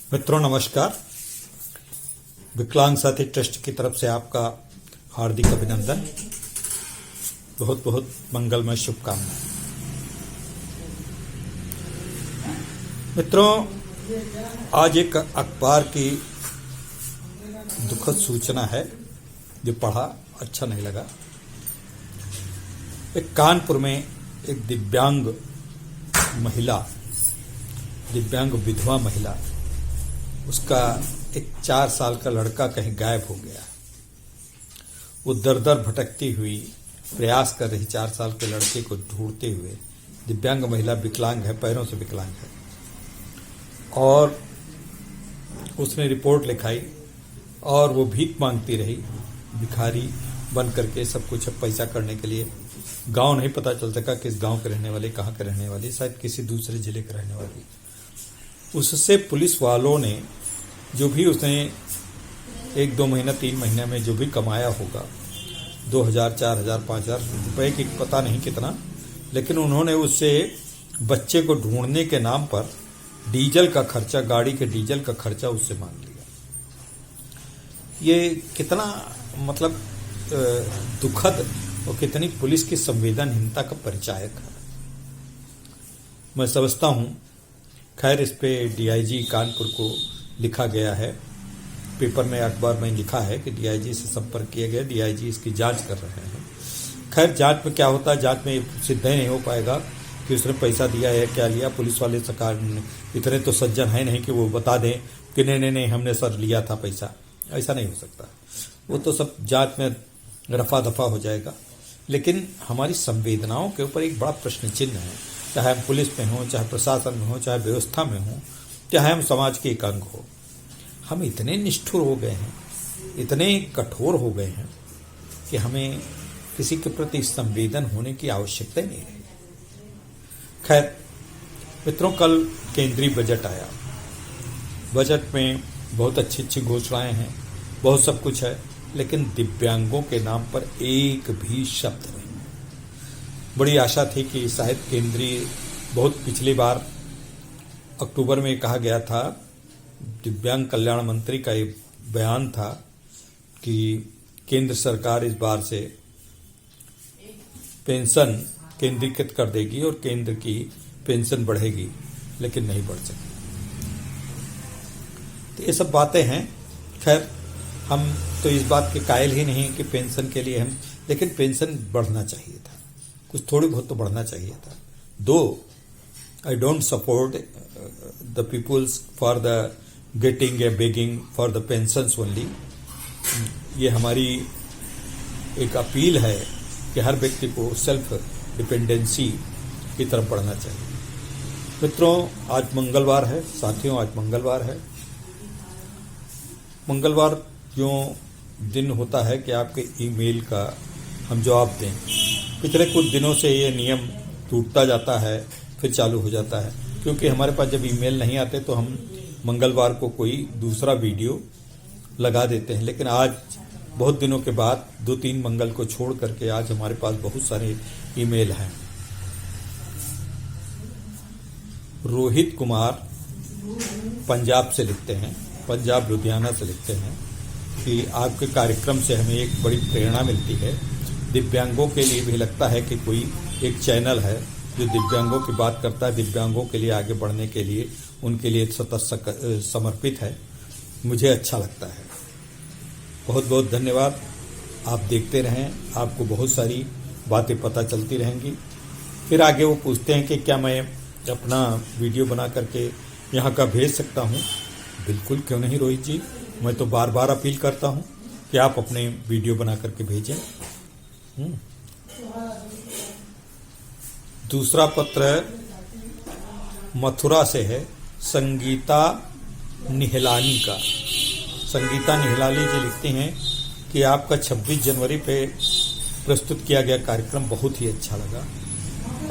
मित्रों नमस्कार। विकलांग साथी ट्रस्ट की तरफ से आपका हार्दिक अभिनंदन, बहुत बहुत मंगलमय शुभकामनाएं। मित्रों, आज एक अखबार की दुखद सूचना है जो पढ़ा, अच्छा नहीं लगा। एक कानपुर में एक दिव्यांग विधवा महिला, उसका एक 4 साल का लड़का कहीं गायब हो गया। वो दर दर भटकती हुई प्रयास कर रही 4 साल के लड़के को ढूंढते हुए। दिव्यांग महिला विकलांग है, पैरों से विकलांग है, और उसने रिपोर्ट लिखाई और वो भीख मांगती रही, भिखारी बन करके सब कुछ पैसा करने के लिए। गांव नहीं पता चल सका किस गांव के रहने वाली, कहाँ के रहने वाली, शायद किसी दूसरे जिले के रहने वाली। उससे पुलिस वालों ने जो भी उसने 1-2 महीना 3 महीने में जो भी कमाया होगा, 2000, 4000, 5000 रुपए की पता नहीं कितना, लेकिन उन्होंने उससे बच्चे को ढूंढने के नाम पर डीजल का खर्चा, गाड़ी के डीजल का खर्चा उससे मांग लिया। ये कितना मतलब दुखद और कितनी पुलिस की संवेदनहीनता का परिचायक है, मैं समझता हूं। खैर, इस पे डीआईजी कानपुर को लिखा गया है, पेपर में, अखबार में लिखा है कि डीआईजी से संपर्क किया गया, डीआईजी इसकी जांच कर रहे हैं। खैर, जांच में क्या होता है, जांच में सिद्ध नहीं हो पाएगा कि उसने पैसा दिया है, क्या लिया। पुलिस वाले सरकार इतने तो सज्जन है नहीं कि वो बता दें कि नहीं हमने सर लिया था पैसा, ऐसा नहीं हो सकता। वो तो सब जांच में रफा दफा हो जाएगा। लेकिन हमारी संवेदनाओं के ऊपर एक बड़ा प्रश्न चिन्ह है, चाहे हम पुलिस में हों, चाहे प्रशासन में हों, चाहे व्यवस्था में हों, चाहे हम समाज के एक अंग हो। हम इतने निष्ठुर हो गए हैं, इतने कठोर हो गए हैं कि हमें किसी के प्रति संवेदन होने की आवश्यकता ही नहीं रही। खैर मित्रों, कल केंद्रीय बजट आया। बजट में बहुत अच्छी अच्छी घोषणाएं हैं, बहुत सब कुछ है, लेकिन दिव्यांगों के नाम पर एक भी शब्द नहीं। बड़ी आशा थी कि शायद केंद्रीय, बहुत पिछली बार अक्टूबर में कहा गया था, दिव्यांग कल्याण मंत्री का एक बयान था कि केंद्र सरकार इस बार से पेंशन केंद्रीकृत कर देगी और केंद्र की पेंशन बढ़ेगी, लेकिन नहीं बढ़ सकी। तो ये सब बातें हैं। खैर, हम तो इस बात के कायल ही नहीं कि पेंशन के लिए हम, लेकिन पेंशन बढ़ना चाहिए था, कुछ थोड़ी बहुत तो बढ़ना चाहिए था। Though I don't support the peoples for the getting a begging for the pensions only. ये हमारी एक अपील है कि हर व्यक्ति को सेल्फ डिपेंडेंसी की तरफ बढ़ना चाहिए। मित्रों, आज मंगलवार है, साथियों, आज मंगलवार है। मंगलवार क्यों दिन होता है कि आपके ईमेल का हम जवाब दें। पिछले कुछ दिनों से ये नियम टूटता जाता है, फिर चालू हो जाता है, क्योंकि हमारे पास जब ईमेल नहीं आते तो हम मंगलवार को कोई दूसरा वीडियो लगा देते हैं। लेकिन आज बहुत दिनों के बाद 2-3 मंगल को छोड़ करके आज हमारे पास बहुत सारे ईमेल हैं। रोहित कुमार पंजाब से लिखते हैं, पंजाब लुधियाना से लिखते हैं कि आपके कार्यक्रम से हमें एक बड़ी प्रेरणा मिलती है। दिव्यांगों के लिए भी लगता है कि कोई एक चैनल है जो दिव्यांगों की बात करता है, दिव्यांगों के लिए आगे बढ़ने के लिए, उनके लिए सतत समर्पित है। मुझे अच्छा लगता है। बहुत बहुत धन्यवाद। आप देखते रहें, आपको बहुत सारी बातें पता चलती रहेंगी। फिर आगे वो पूछते हैं कि क्या मैं अपना वीडियो बना करके यहाँ का भेज सकता हूँ। बिल्कुल, क्यों नहीं रोहित जी, मैं तो बार बार अपील करता हूँ कि आप अपने वीडियो बना करके भेजें। दूसरा पत्र मथुरा से है, संगीता निहलानी का। संगीता निहलानी जी लिखती हैं कि आपका 26 जनवरी पे प्रस्तुत किया गया कार्यक्रम बहुत ही अच्छा लगा।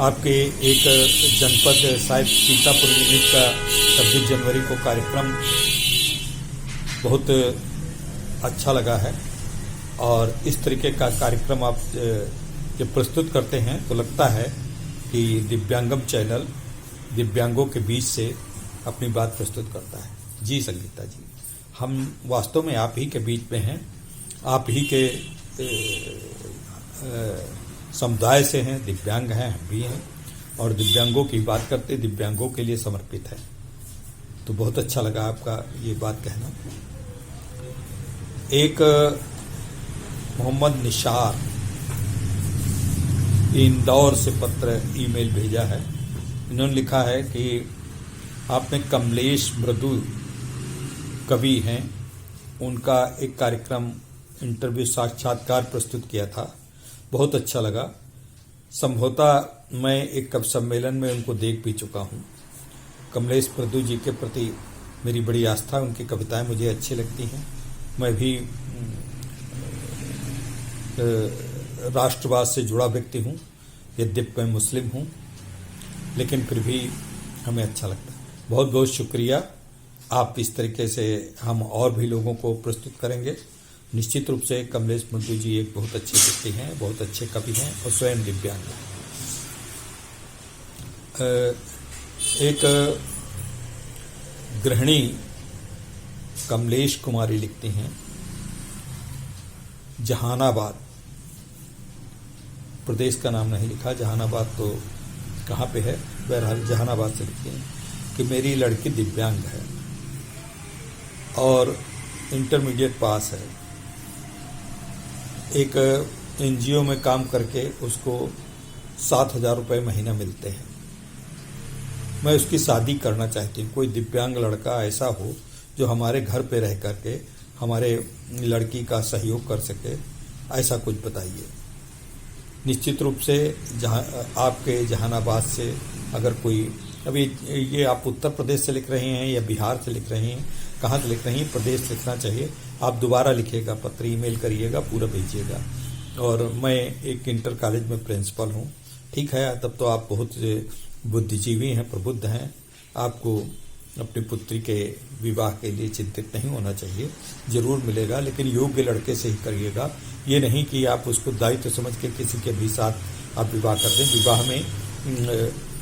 आपके एक जनपद शायद सीतापुर यूनिट का 26 जनवरी को कार्यक्रम बहुत अच्छा लगा है, और इस तरीके का कार्यक्रम आप जब प्रस्तुत करते हैं तो लगता है कि दिव्यांगम चैनल दिव्यांगों के बीच से अपनी बात प्रस्तुत करता है। जी संगीता जी, हम वास्तव में आप ही के बीच में हैं, आप ही के समुदाय से हैं, दिव्यांग हैं, हम भी हैं, और दिव्यांगों की बात करते दिव्यांगों के लिए समर्पित है। तो बहुत अच्छा लगा आपका ये बात कहना। एक मोहम्मद निशार इंदौर से पत्र ईमेल भेजा है। इन्होंने लिखा है कि आपने कमलेश मृदु कवि हैं, उनका एक कार्यक्रम इंटरव्यू साक्षात्कार प्रस्तुत किया था, बहुत अच्छा लगा। संभवतः मैं एक कवि सम्मेलन में उनको देख भी चुका हूँ। कमलेश मृदु जी के प्रति मेरी बड़ी आस्था, उनकी कविताएं मुझे अच्छी लगती हैं। मैं भी राष्ट्रवाद से जुड़ा व्यक्ति हूँ, यद्यपि मैं मुस्लिम हूँ, लेकिन फिर भी हमें अच्छा लगता है। बहुत बहुत शुक्रिया। आप इस तरीके से हम और भी लोगों को प्रस्तुत करेंगे। निश्चित रूप से कमलेश मृदु जी एक बहुत अच्छे व्यक्ति हैं, बहुत अच्छे कवि हैं और स्वयं दिव्यांग हैं। एक गृहिणी कमलेश कुमारी लिखती हैं, जहानाबाद, प्रदेश का नाम नहीं लिखा, जहानाबाद तो कहाँ पे है, बहरहाल जहानाबाद से लिखती हैं कि मेरी लड़की दिव्यांग है और इंटरमीडिएट पास है। एक एनजीओ में काम करके उसको 7,000 रुपये महीना मिलते हैं। मैं उसकी शादी करना चाहती हूँ। कोई दिव्यांग लड़का ऐसा हो जो हमारे घर पे रह करके हमारे लड़की का सहयोग कर सके, ऐसा कुछ बताइए। निश्चित रूप से आपके जहानाबाद से अगर कोई, अभी ये आप उत्तर प्रदेश से लिख रहे हैं या बिहार से लिख रहे हैं, कहाँ से लिख रही हैं, प्रदेश लिखना चाहिए। आप दोबारा लिखिएगा, पत्र ईमेल करिएगा, पूरा भेजिएगा। और मैं एक इंटर कॉलेज में प्रिंसिपल हूँ। ठीक है, तब तो आप बहुत बुद्धिजीवी हैं, प्रबुद्ध हैं। आपको अपनी पुत्री के विवाह के लिए चिंतित नहीं होना चाहिए, जरूर मिलेगा, लेकिन योग्य लड़के से ही करिएगा। ये नहीं कि आप उसको दायित्व समझ के किसी के भी साथ आप विवाह कर दें। विवाह में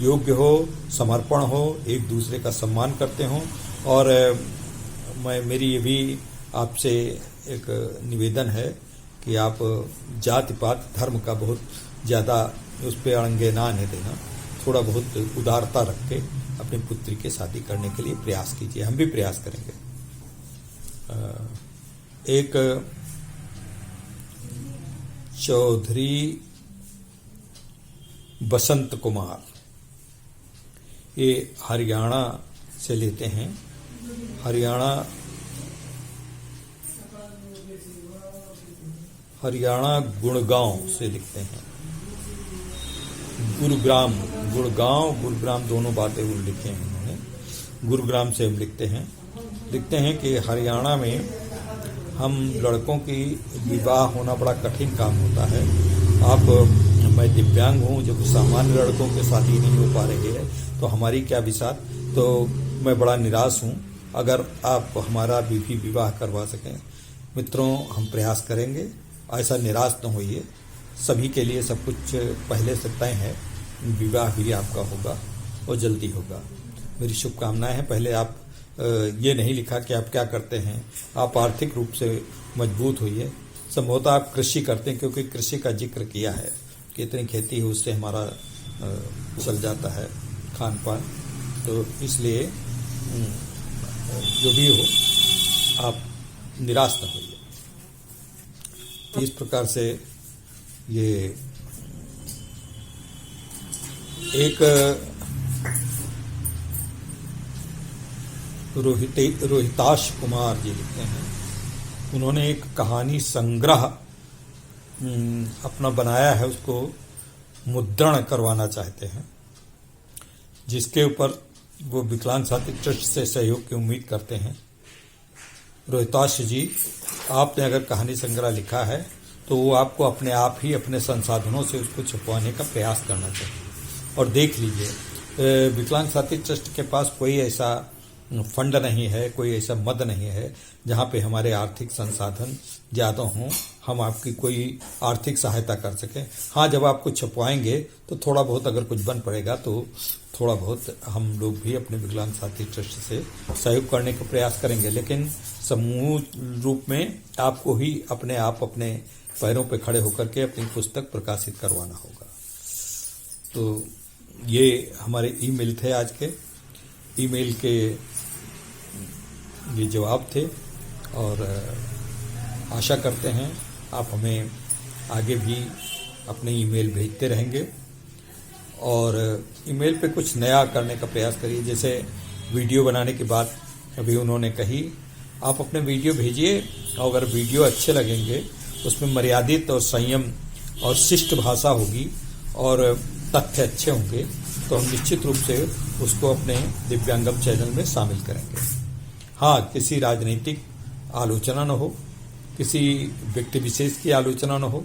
योग्य हो, समर्पण हो, एक दूसरे का सम्मान करते हों। और मेरी ये भी आपसे एक निवेदन है कि आप जाति पात धर्म का बहुत ज़्यादा उस पर अड़ंगे ना आने देना, थोड़ा बहुत उदारता रख के अपनी पुत्री की शादी करने के लिए प्रयास कीजिए। हम भी प्रयास करेंगे। एक चौधरी बसंत कुमार, ये हरियाणा से लेते हैं, हरियाणा गुड़गांव से लिखते हैं। गुरुग्राम दोनों बातें वो लिखे हैं उन्होंने। गुरुग्राम से हम लिखते हैं कि हरियाणा में हम लड़कों की विवाह होना बड़ा कठिन काम होता है। मैं दिव्यांग हूँ, जब सामान्य लड़कों के शादी नहीं हो पा रही है तो हमारी क्या विसात। तो मैं बड़ा निराश हूँ। अगर आप हमारा भी विवाह करवा सकें, मित्रों, हम प्रयास करेंगे। ऐसा निराश न होइए, सभी के लिए सब कुछ पहले से तय है। विवाह भी आपका होगा और जल्दी होगा। मेरी शुभकामनाएं हैं। पहले आप ये नहीं लिखा कि आप क्या करते हैं, आप आर्थिक रूप से मजबूत होइए। संभवतः आप कृषि करते हैं, क्योंकि कृषि का जिक्र किया है कि इतनी खेती है, उससे हमारा चल जाता है खान पान। तो इसलिए जो भी हो, आप निराश न होइए। इस प्रकार से ये एक रोहिताश कुमार जी लिखते हैं। उन्होंने एक कहानी संग्रह अपना बनाया है, उसको मुद्रण करवाना चाहते हैं, जिसके ऊपर वो विकलांग साथी ट्रस्ट से सहयोग की उम्मीद करते हैं। रोहिताश जी, आपने अगर कहानी संग्रह लिखा है तो वो आपको अपने आप ही अपने संसाधनों से उसको छुपवाने का प्रयास करना चाहिए। और देख लीजिए, विकलांग साथी ट्रस्ट के पास कोई ऐसा फंड नहीं है, कोई ऐसा मद नहीं है जहाँ पे हमारे आर्थिक संसाधन ज़्यादा हों, हम आपकी कोई आर्थिक सहायता कर सकें। हाँ, जब आपको छपवाएंगे तो थोड़ा बहुत अगर कुछ बन पड़ेगा तो थोड़ा बहुत हम लोग भी अपने विकलांग साथी ट्रस्ट से सहयोग करने का प्रयास करेंगे, लेकिन समूह रूप में आपको ही अपने अपने पैरों पे खड़े होकर के अपनी पुस्तक प्रकाशित करवाना होगा। तो ये हमारे ईमेल थे, आज के ईमेल के ये जवाब थे, और आशा करते हैं आप हमें आगे भी अपने ईमेल भेजते रहेंगे और ईमेल पे कुछ नया करने का प्रयास करिए। जैसे वीडियो बनाने की बात अभी उन्होंने कही, आप अपने वीडियो भेजिए, और अगर वीडियो अच्छे लगेंगे, उसमें मर्यादित और संयम और शिष्ट भाषा होगी और तथ्य अच्छे होंगे, तो हम निश्चित रूप से उसको अपने दिव्यांगम चैनल में शामिल करेंगे। हाँ, किसी राजनीतिक आलोचना न हो, किसी व्यक्ति विशेष की आलोचना न हो।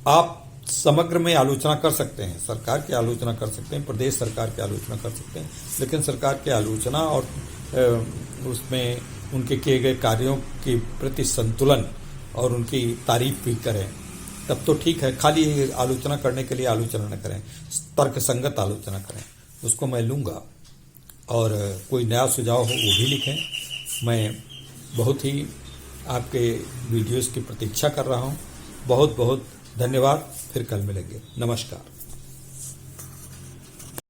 आप समग्र में आलोचना कर सकते हैं, सरकार की आलोचना कर सकते हैं, प्रदेश सरकार की आलोचना कर सकते हैं, लेकिन सरकार की आलोचना और उसमें उनके किए गए कार्यों के प्रति संतुलन और उनकी तारीफ भी करें, तब तो ठीक है। खाली आलोचना करने के लिए आलोचना न करें, तर्कसंगत आलोचना करें, उसको मैं लूँगा। और कोई नया सुझाव हो वो भी लिखें। मैं बहुत ही आपके वीडियोस की प्रतीक्षा कर रहा हूँ। बहुत बहुत धन्यवाद। फिर कल मिलेंगे। नमस्कार।